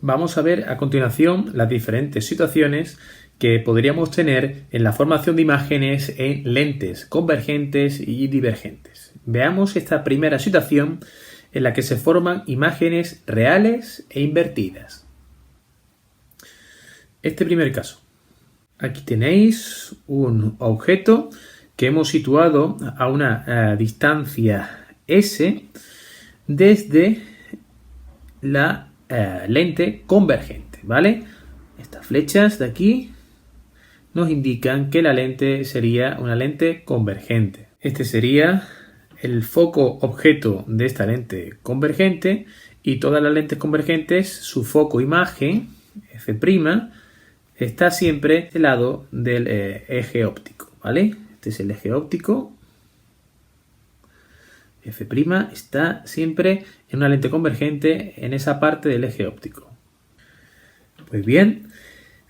Vamos a ver a continuación las diferentes situaciones que podríamos tener en la formación de imágenes en lentes convergentes y divergentes. Veamos esta primera situación en la que se forman imágenes reales e invertidas. Este primer caso. Aquí tenéis un objeto que hemos situado a una distancia S desde la lente convergente, ¿vale? Estas flechas de aquí nos indican que la lente sería una lente convergente. Este sería el foco objeto de esta lente convergente y todas las lentes convergentes, su foco imagen, F', está siempre del lado del eje óptico, ¿vale? Este es el eje óptico. F' está siempre en una lente convergente en esa parte del eje óptico. Pues bien,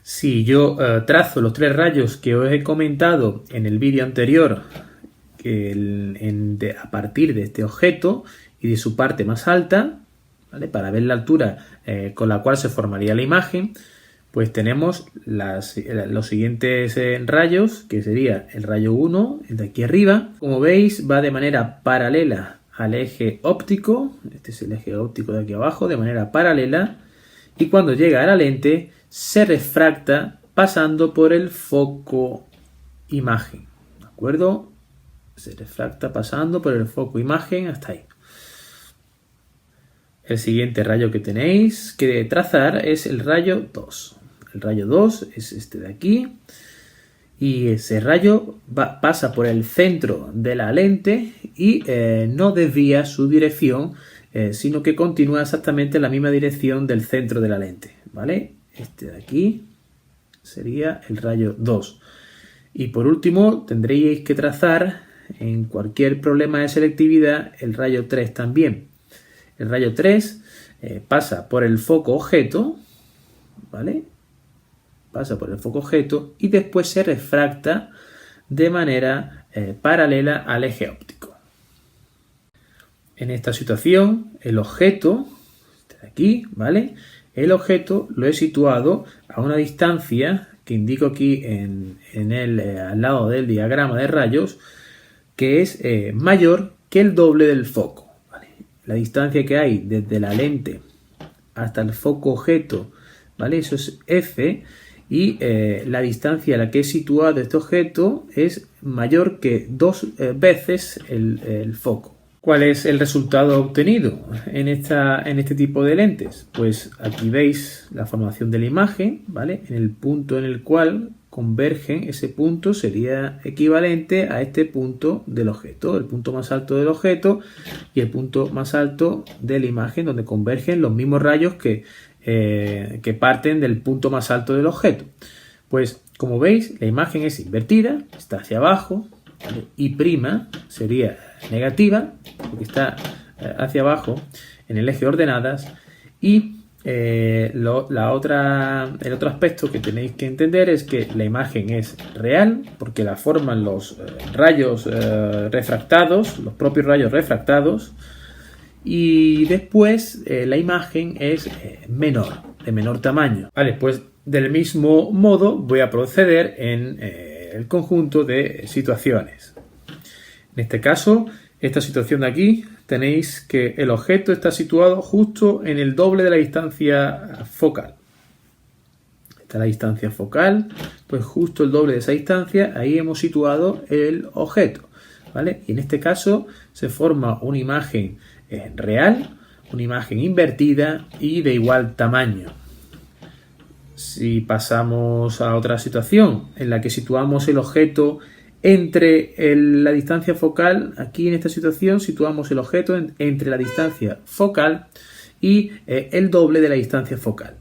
si yo trazo los tres rayos que os he comentado en el vídeo anterior, a partir de este objeto y de su parte más alta, ¿vale? Para ver la altura con la cual se formaría la imagen, pues tenemos los siguientes rayos, que sería el rayo 1, el de aquí arriba. Como veis, va de manera paralela al eje óptico. Este es el eje óptico de aquí abajo, de manera paralela. Y cuando llega a la lente, se refracta pasando por el foco imagen. ¿De acuerdo? Se refracta pasando por el foco imagen hasta ahí. El siguiente rayo que tenéis que trazar es el rayo 2. El rayo 2 es este de aquí y ese rayo pasa por el centro de la lente y no desvía su dirección, sino que continúa exactamente en la misma dirección del centro de la lente, ¿vale? Este de aquí sería el rayo 2. Y por último tendréis que trazar en cualquier problema de selectividad el rayo 3 también. El rayo 3 pasa por el foco objeto, ¿vale? Pasa por el foco objeto y después se refracta de manera paralela al eje óptico. En esta situación, el objeto, este de aquí, ¿vale? El objeto lo he situado a una distancia que indico aquí al lado del diagrama de rayos, que es mayor que el doble del foco, ¿vale? La distancia que hay desde la lente hasta el foco objeto, ¿vale? Eso es F. Y la distancia a la que he situado este objeto es mayor que 2 veces el foco. ¿Cuál es el resultado obtenido en este tipo de lentes? Pues aquí veis la formación de la imagen, ¿vale? En el punto en el cual convergen, ese punto sería equivalente a este punto del objeto, el punto más alto del objeto y el punto más alto de la imagen, donde convergen los mismos rayos que parten del punto más alto del objeto. Pues como veis, la imagen es invertida, está hacia abajo, ¿vale? Y prima sería negativa porque está hacia abajo en el eje de ordenadas. Y el otro aspecto que tenéis que entender es que la imagen es real porque la forman los rayos refractados, los propios rayos refractados. Y después la imagen es menor, de menor tamaño. Vale, pues del mismo modo voy a proceder en el conjunto de situaciones. En este caso, esta situación de aquí, tenéis que el objeto está situado justo en el doble de la distancia focal. Esta es la distancia focal, pues justo el doble de esa distancia, ahí hemos situado el objeto, ¿vale? Y en este caso se forma una imagen real, una imagen invertida y de igual tamaño. Si pasamos a otra situación en la que situamos el objeto entre la distancia focal, aquí en esta situación situamos el objeto entre la distancia focal y el doble de la distancia focal,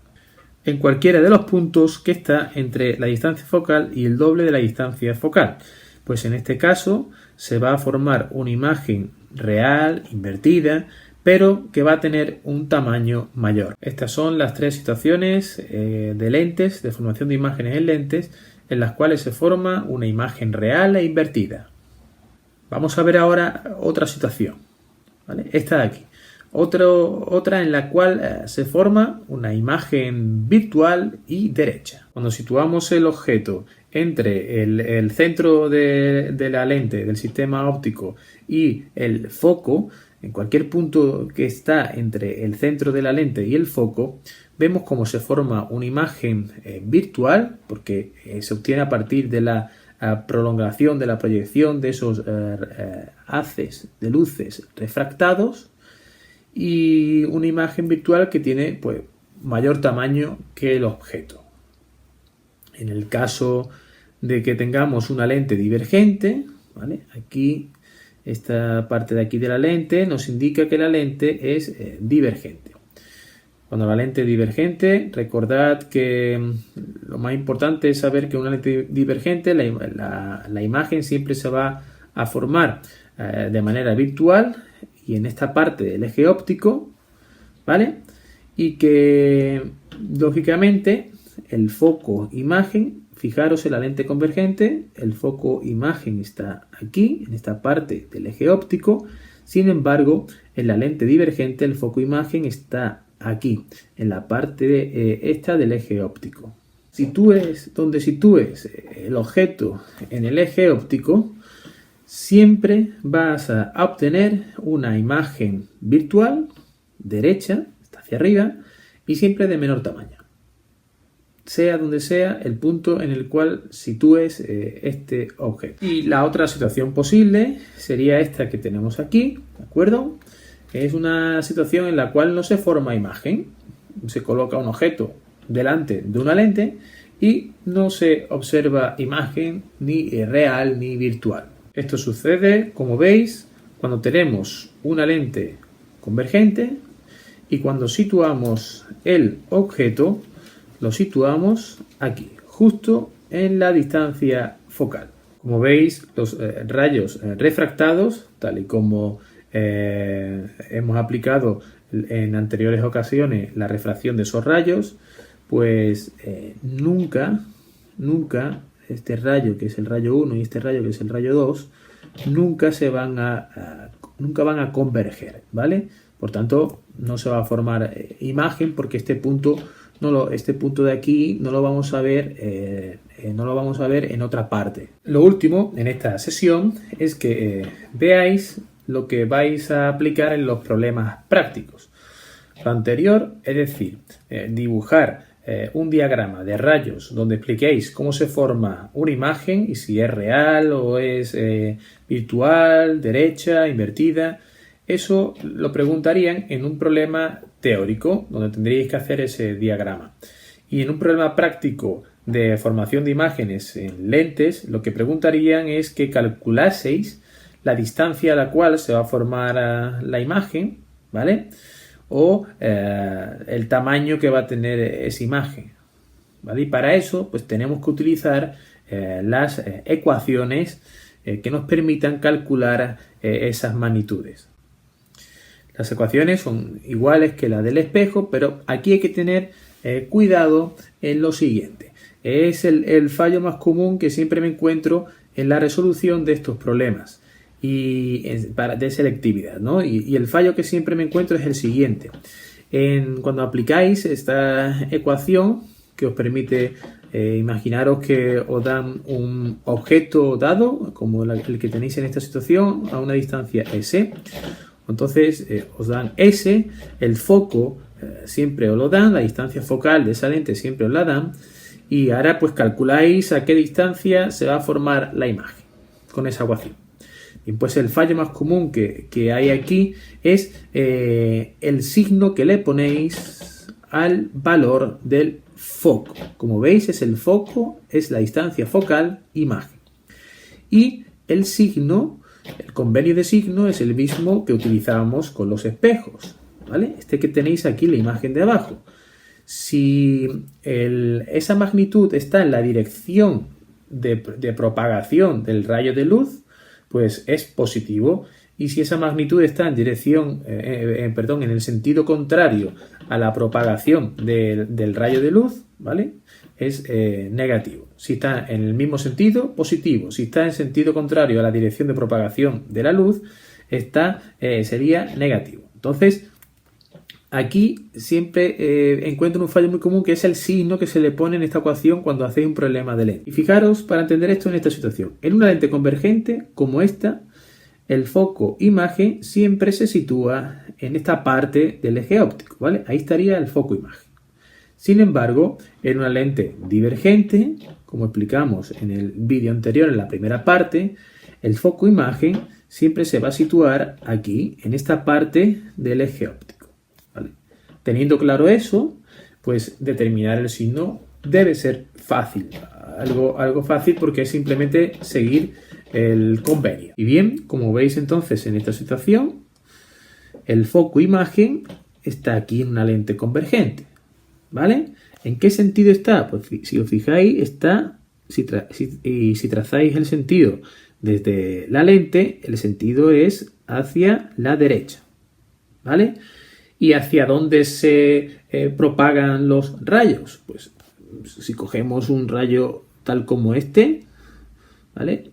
en cualquiera de los puntos que está entre la distancia focal y el doble de la distancia focal. Pues en este caso se va a formar una imagen real, invertida, pero que va a tener un tamaño mayor. Estas son las tres situaciones de lentes, de formación de imágenes en lentes, en las cuales se forma una imagen real e invertida. Vamos a ver ahora otra situación, ¿vale? Esta de aquí. otra en la cual se forma una imagen virtual y derecha. Cuando situamos el objeto entre el centro de la lente del sistema óptico y el foco, en cualquier punto que está entre el centro de la lente y el foco, vemos cómo se forma una imagen virtual, porque se obtiene a partir de la prolongación de la proyección de esos haces de luces refractados, y una imagen virtual que tiene pues mayor tamaño que el objeto. En el caso de que tengamos una lente divergente, ¿vale? Aquí, esta parte de aquí de la lente nos indica que la lente es divergente. Cuando la lente es divergente, recordad que lo más importante es saber que una lente divergente, la imagen siempre se va a formar de manera virtual y en esta parte del eje óptico, ¿vale? Y que, lógicamente, el foco imagen, fijaros en la lente convergente, el foco imagen está aquí, en esta parte del eje óptico. Sin embargo, en la lente divergente, el foco imagen está aquí, en la parte esta del eje óptico. Donde sitúes el objeto en el eje óptico, siempre vas a obtener una imagen virtual, derecha, está hacia arriba, y siempre de menor tamaño. Sea donde sea el punto en el cual sitúes este objeto. Y la otra situación posible sería esta que tenemos aquí, ¿de acuerdo? Es una situación en la cual no se forma imagen. Se coloca un objeto delante de una lente y no se observa imagen ni real ni virtual. Esto sucede, como veis, cuando tenemos una lente convergente y cuando situamos el objeto, lo situamos aquí, justo en la distancia focal. Como veis, los rayos refractados, tal y como hemos aplicado en anteriores ocasiones la refracción de esos rayos, pues nunca este rayo que es el rayo 1 y este rayo que es el rayo 2 nunca van a converger, ¿vale? Por tanto, no se va a formar imagen porque este punto de aquí no lo vamos a ver en otra parte. Lo último en esta sesión es que veáis lo que vais a aplicar en los problemas prácticos. Lo anterior, es decir, dibujar un diagrama de rayos donde expliquéis cómo se forma una imagen y si es real o es virtual, derecha, invertida. Eso lo preguntarían en un problema teórico donde tendríais que hacer ese diagrama. Y en un problema práctico de formación de imágenes en lentes, lo que preguntarían es que calculaseis la distancia a la cual se va a formar la imagen, ¿vale? O el tamaño que va a tener esa imagen, ¿vale? Y para eso pues tenemos que utilizar las ecuaciones que nos permitan calcular esas magnitudes. Las ecuaciones son iguales que las del espejo, pero aquí hay que tener cuidado en lo siguiente. Es el fallo más común que siempre me encuentro en la resolución de estos problemas de selectividad, ¿no? Y el fallo que siempre me encuentro es el siguiente. Cuando aplicáis esta ecuación que os permite imaginaros que os dan un objeto dado, como el que tenéis en esta situación, a una distancia S. Entonces os dan S, el foco siempre os lo dan, la distancia focal de esa lente siempre os la dan, y ahora pues calculáis a qué distancia se va a formar la imagen con esa ecuación. Y pues el fallo más común que hay aquí es el signo que le ponéis al valor del foco. Como veis, es el foco, es la distancia focal, imagen. Y el signo, el convenio de signo, es el mismo que utilizábamos con los espejos, ¿vale? Este que tenéis aquí, la imagen de abajo. Si esa magnitud está en la dirección de propagación del rayo de luz, pues es positivo. Y si esa magnitud está en el sentido contrario a la propagación del rayo de luz, ¿vale? Es negativo. Si está en el mismo sentido, positivo. Si está en sentido contrario a la dirección de propagación de la luz, sería negativo. Entonces, aquí siempre encuentro un fallo muy común, que es el signo que se le pone en esta ecuación cuando hacéis un problema de lente. Y fijaros para entender esto en esta situación. En una lente convergente como esta, el foco imagen siempre se sitúa en esta parte del eje óptico, ¿vale? Ahí estaría el foco imagen. Sin embargo, en una lente divergente, como explicamos en el vídeo anterior, en la primera parte, el foco imagen siempre se va a situar aquí, en esta parte del eje óptico, ¿vale? Teniendo claro eso, pues determinar el signo debe ser fácil, algo fácil, porque es simplemente seguir el convenio. Y bien, como veis entonces en esta situación, el foco imagen está aquí en una lente convergente, ¿vale? ¿En qué sentido está? Pues si os fijáis, está, si trazáis el sentido desde la lente, el sentido es hacia la derecha, ¿vale? ¿Y hacia dónde se propagan los rayos? Pues si cogemos un rayo tal como este, ¿vale?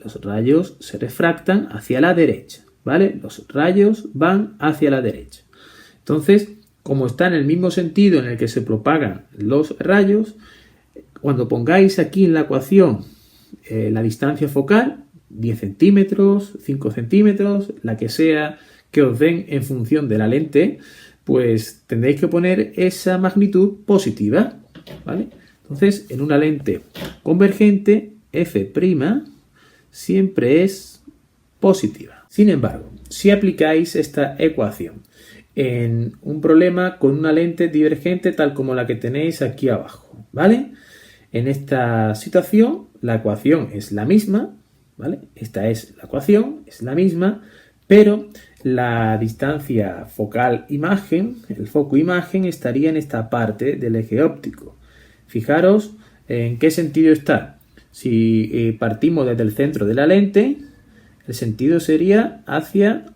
Los rayos se refractan hacia la derecha, ¿vale? Los rayos van hacia la derecha. Entonces, como está en el mismo sentido en el que se propagan los rayos, cuando pongáis aquí en la ecuación la distancia focal, 10 centímetros, 5 centímetros, la que sea que os den en función de la lente, pues tendréis que poner esa magnitud positiva, ¿vale? Entonces, en una lente convergente, F' siempre es positiva. Sin embargo, si aplicáis esta ecuación en un problema con una lente divergente tal como la que tenéis aquí abajo, ¿vale? En esta situación, la ecuación es la misma, ¿vale? Esta es la ecuación, es la misma, pero la distancia focal imagen, el foco imagen, estaría en esta parte del eje óptico. Fijaros en qué sentido está. Si partimos desde el centro de la lente, el sentido sería hacia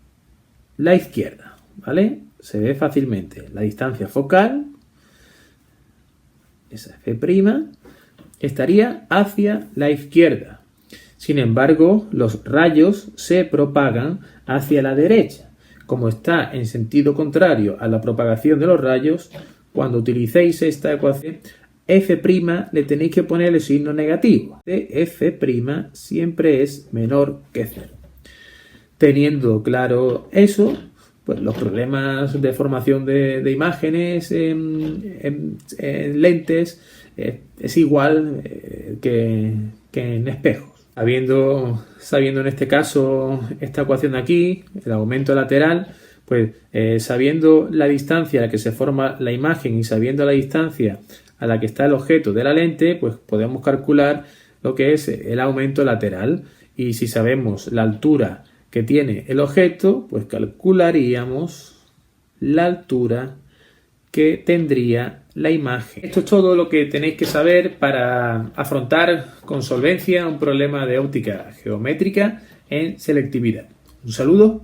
la izquierda, ¿vale? Se ve fácilmente. La distancia focal, esa F', estaría hacia la izquierda. Sin embargo, los rayos se propagan hacia la derecha. Como está en sentido contrario a la propagación de los rayos, cuando utilicéis esta ecuación, F' le tenéis que poner el signo negativo. F' siempre es menor que 0. Teniendo claro eso, pues los problemas de formación de imágenes en lentes es igual que en espejos. Sabiendo en este caso esta ecuación de aquí, el aumento lateral, pues sabiendo la distancia a la que se forma la imagen y sabiendo la distancia a la que está el objeto de la lente, pues podemos calcular lo que es el aumento lateral. Y si sabemos la altura que tiene el objeto, pues calcularíamos la altura que tendría la imagen. Esto es todo lo que tenéis que saber para afrontar con solvencia un problema de óptica geométrica en selectividad. Un saludo.